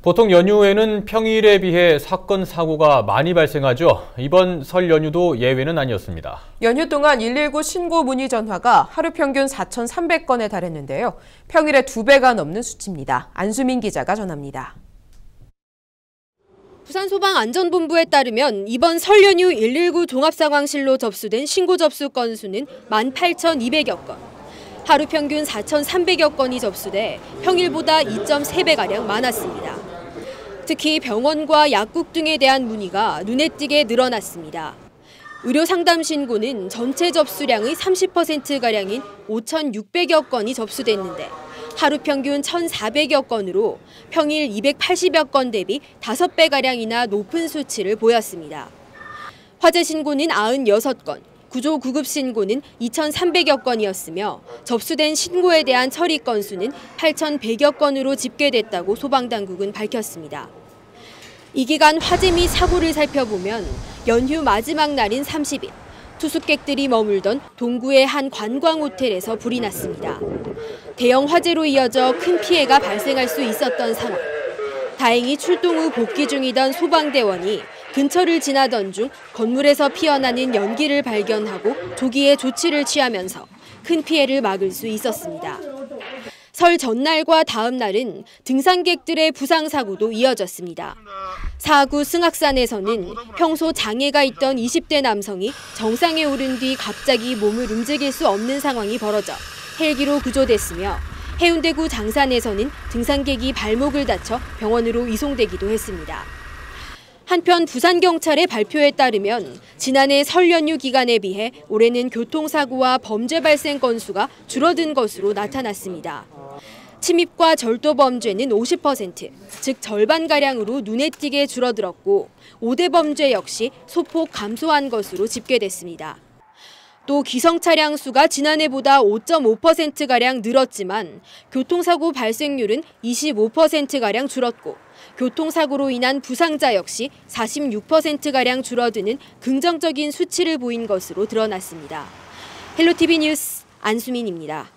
보통 연휴에는 평일에 비해 사건, 사고가 많이 발생하죠. 이번 설 연휴도 예외는 아니었습니다. 연휴 동안 119 신고 문의 전화가 하루 평균 4,300건에 달했는데요. 평일에 2배가 넘는 수치입니다. 안수민 기자가 전합니다. 부산소방안전본부에 따르면 이번 설 연휴 119 종합상황실로 접수된 신고 접수 건수는 18,200여 건. 하루 평균 4,300여 건이 접수돼 평일보다 2.3배가량 많았습니다. 특히 병원과 약국 등에 대한 문의가 눈에 띄게 늘어났습니다. 의료상담 신고는 전체 접수량의 30%가량인 5,600여 건이 접수됐는데 하루 평균 1,400여 건으로 평일 280여 건 대비 5배가량이나 높은 수치를 보였습니다. 화재 신고는 96건, 구조 구급 신고는 2,300여 건이었으며 접수된 신고에 대한 처리 건수는 8,100여 건으로 집계됐다고 소방당국은 밝혔습니다. 이 기간 화재 및 사고를 살펴보면 연휴 마지막 날인 30일, 투숙객들이 머물던 동구의 한 관광호텔에서 불이 났습니다. 대형 화재로 이어져 큰 피해가 발생할 수 있었던 상황. 다행히 출동 후 복귀 중이던 소방대원이 근처를 지나던 중 건물에서 피어나는 연기를 발견하고 조기에 조치를 취하면서 큰 피해를 막을 수 있었습니다. 설 전날과 다음 날은 등산객들의 부상사고도 이어졌습니다. 사구 승악산에서는 평소 장애가 있던 20대 남성이 정상에 오른 뒤 갑자기 몸을 움직일 수 없는 상황이 벌어져 헬기로 구조됐으며 해운대구 장산에서는 등산객이 발목을 다쳐 병원으로 이송되기도 했습니다. 한편 부산경찰의 발표에 따르면 지난해 설 연휴 기간에 비해 올해는 교통사고와 범죄 발생 건수가 줄어든 것으로 나타났습니다. 침입과 절도 범죄는 50%, 즉 절반가량으로 눈에 띄게 줄어들었고 5대 범죄 역시 소폭 감소한 것으로 집계됐습니다. 또 기성 차량 수가 지난해보다 5.5%가량 늘었지만 교통사고 발생률은 25%가량 줄었고 교통사고로 인한 부상자 역시 46%가량 줄어드는 긍정적인 수치를 보인 것으로 드러났습니다. 헬로티비 뉴스 안수민입니다.